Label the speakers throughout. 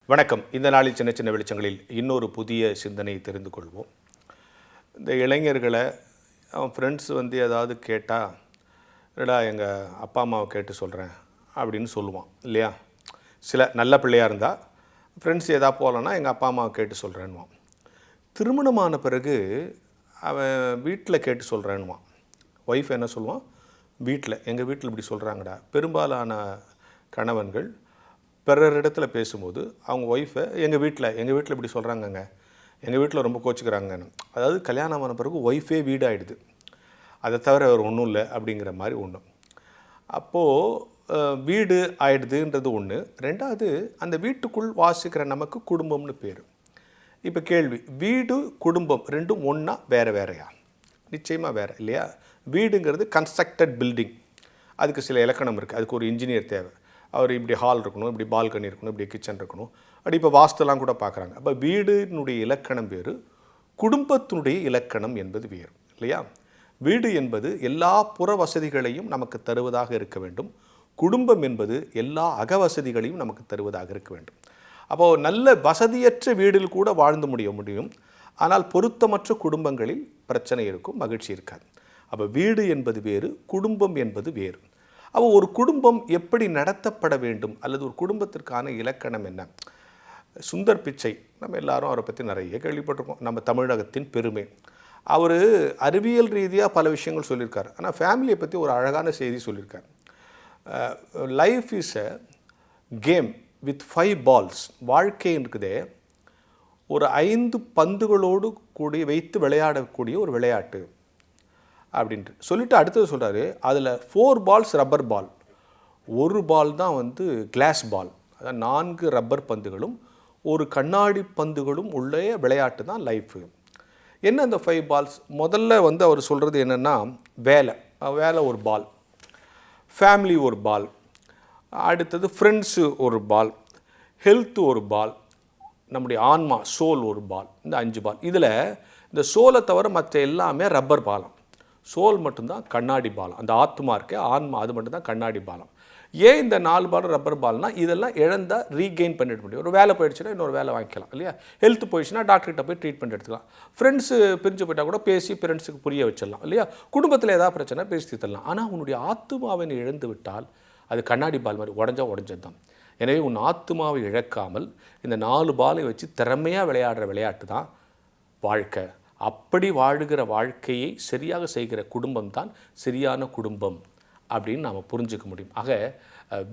Speaker 1: வணக்கம். இந்த நாளில் சின்ன சின்ன வெளிச்சங்களில் இன்னொரு புதிய சிந்தனையை தெரிந்து கொள்வோம். இந்த இளைஞர்களை அவன் ஃப்ரெண்ட்ஸ் ஏதாவது கேட்டால், இல்லைடா எங்கள் அப்பா அம்மாவை கேட்டு சொல்கிறேன் அப்படின்னு சொல்லுவான் இல்லையா? சில நல்ல பிள்ளையாக இருந்தால் ஃப்ரெண்ட்ஸ் எதாவது போகலன்னா எங்கள் அப்பா அம்மாவை கேட்டு சொல்கிறேன்னுவான். திருமணமான பிறகு அவன் வீட்டில் கேட்டு சொல்கிறேன்னுவான். ஒய்ஃப் என்ன சொல்லுவான்? எங்கள் வீட்டில் இப்படி சொல்கிறாங்கடா. பெரும்பாலான கணவன்கள் பிறரிடத்துல பேசும்போது அவங்க ஒய்ஃபை எங்கள் வீட்டில் இப்படி சொல்கிறாங்கங்க, எங்கள் வீட்டில் ரொம்ப கோச்சிக்கிறாங்கன்னு. அதாவது கல்யாணமான பிறகு ஒய்ஃபே வீடு ஆகிடுது, அதை தவிர வேறு ஒன்றும் இல்லை அப்படிங்கிற மாதிரி ஒன்று. அப்போது வீடு ஆகிடுதுன்றது ஒன்று. ரெண்டாவது, அந்த வீட்டுக்குள் வாசிக்கிற நமக்கு குடும்பம்னு பேர். இப்போ கேள்வி, வீடு குடும்பம் ரெண்டும் ஒன்றா வேறையா? நிச்சயமாக வேறு இல்லையா? வீடுங்கிறது கன்ஸ்ட்ரக்டட் பில்டிங், அதுக்கு சில இலக்கணம் இருக்குது, அதுக்கு ஒரு இன்ஜினியர் தேவை. அவர் இப்படி ஹால் இருக்கணும், இப்படி பால்கனி இருக்கணும், இப்படி கிச்சன் இருக்கணும், அப்படி இப்போ வாஸ்துலாம் கூட பார்க்குறாங்க. அப்போ வீடினுடைய இலக்கணம் வேறு, குடும்பத்தினுடைய இலக்கணம் என்பது வேறு இல்லையா? வீடு என்பது எல்லா புற வசதிகளையும் நமக்கு தருவதாக இருக்க வேண்டும். குடும்பம் என்பது எல்லா அகவசதிகளையும் நமக்கு தருவதாக இருக்க வேண்டும். அப்போது நல்ல வசதியற்ற வீடில் கூட வாழ்ந்து முடியும். ஆனால் பொருத்தமற்ற குடும்பங்களில் பிரச்சனை இருக்கும், மகிழ்ச்சி இருக்காது. அப்போ வீடு என்பது வேறு, குடும்பம் என்பது வேறு. அப்போ ஒரு குடும்பம் எப்படி நடத்தப்பட வேண்டும், அல்லது ஒரு குடும்பத்திற்கான இலக்கணம் என்ன? சுந்தர் பிச்சை, நம்ம எல்லாரும் அவரை பற்றி நிறைய கேள்விப்பட்டிருக்கோம். நம்ம தமிழகத்தின் பெருமை. அவர் அறிவியல் ரீதியாக பல விஷயங்கள் சொல்லியிருக்கார். ஆனால் ஃபேமிலியை பற்றி ஒரு அழகான செய்தி சொல்லியிருக்கார். Life is a game with 5 balls. வாழ்க்கை இருக்குதே ஒரு 5 பந்துகளோடு கூடி வைத்து விளையாடக்கூடிய ஒரு விளையாட்டு அப்படின்ட்டு சொல்லிவிட்டு அடுத்தது சொல்கிறாரு, அதில் 4 balls ரப்பர் பால், ஒரு பால் தான் கிளாஸ் பால். அதாவது 4 ரப்பர் பந்துகளும் ஒரு கண்ணாடி பந்துகளும் உள்ள விளையாட்டு தான் லைஃபு. என்ன அந்த 5 balls? முதல்ல அவர் சொல்கிறது என்னென்னா, வேலை ஒரு பால், ஃபேமிலி ஒரு பால், அடுத்தது ஃப்ரெண்ட்ஸு ஒரு பால், ஹெல்த்து ஒரு பால், நம்முடைய ஆன்மா சோல் ஒரு பால். இந்த 5 பால். இதில் இந்த சோலை தவிர மற்ற எல்லாமே ரப்பர் பாலம். சோல் மட்டும்தான் கண்ணாடி பாலம். அந்த ஆத்மா இருக்கே ஆன்மா, அது மட்டும்தான் கண்ணாடி பாலம். ஏன் இந்த 4 பால் ரப்பர் பால்னால், இதெல்லாம் இழந்தால் ரீகெயின் பண்ணிட முடியும். ஒரு வேலை போயிடுச்சுன்னா இன்னொரு வேலை வாங்கிக்கலாம் இல்லையா? ஹெல்த் போயிடுச்சுன்னா டாக்டர்கிட்ட போய் ட்ரீட்மெண்ட் எடுத்துக்கலாம். ஃப்ரெண்ட்ஸு பிரிஞ்சு போயிட்டால் கூட பேசி ஃப்ரெண்ட்ஸுக்கு புரிய வச்சிடலாம் இல்லையா? குடும்பத்தில் ஏதாவது பிரச்சனை பேசி தீர்த்தலாம். ஆனால் உன்னுடைய ஆத்மாவை இழந்து விட்டால் அது கண்ணாடி பால் மாதிரி உடஞ்சது தான். எனவே உன் ஆத்மாவை இழக்காமல் இந்த 4 பாலை வச்சு திறமையாக விளையாடுற விளையாட்டு தான் வாழ்க்கை. அப்படி வாழுகிற வாழ்க்கையை சரியாக செய்கிற குடும்பம் தான் சரியான குடும்பம் அப்படின்னு நாம் புரிஞ்சுக்க முடியும். ஆக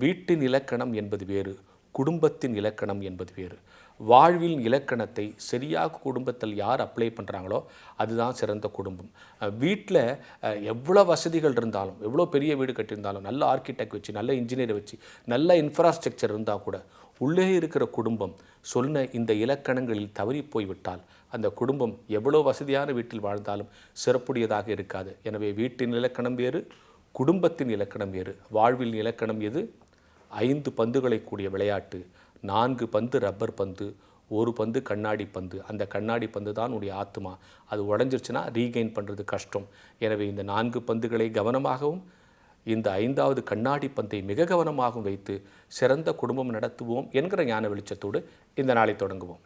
Speaker 1: வீட்டின் இலக்கணம் என்பது வேறு, குடும்பத்தின் இலக்கணம் என்பது வேறு. வாழ்வின் இலக்கணத்தை சரியாக குடும்பத்தில் யார் அப்ளை பண்ணுறாங்களோ அதுதான் சிறந்த குடும்பம். வீட்டில் எவ்வளோ வசதிகள் இருந்தாலும், எவ்வளோ பெரிய வீடு கட்டியிருந்தாலும், நல்ல ஆர்கிடெக்ட் வச்சு, நல்ல இன்ஜினியரை வச்சு, நல்ல இன்ஃப்ராஸ்ட்ரக்சர் இருந்தால் கூட உள்ளே இருக்கிற குடும்பம் சொன்ன இந்த இலக்கணங்களில் தவறி போய்விட்டால் அந்த குடும்பம் எவ்வளோ வசதியான வீட்டில் வாழ்ந்தாலும் சிறப்புடையதாக இருக்காது. எனவே வீட்டின் இலக்கணம் வேறு, குடும்பத்தின் இலக்கணம் வேறு. வாழ்வில் இலக்கணம் எது? 5 பந்துகளை கூடிய விளையாட்டு, 4 பந்து ரப்பர் பந்து, ஒரு பந்து கண்ணாடி பந்து. அந்த கண்ணாடி பந்து தான் உடைய ஆத்மா. அது உடஞ்சிருச்சுன்னா ரீகெயின் பண்ணுறது கஷ்டம். எனவே இந்த 4 பந்துகளை கவனமாகவும் இந்த 5வது கண்ணாடி பந்தை மிக கவனமாகவும் வைத்து சிறந்த குடும்பம் நடத்துவோம் என்கிற ஞான வெளிச்சத்தோடு இந்த நாளை தொடங்குவோம்.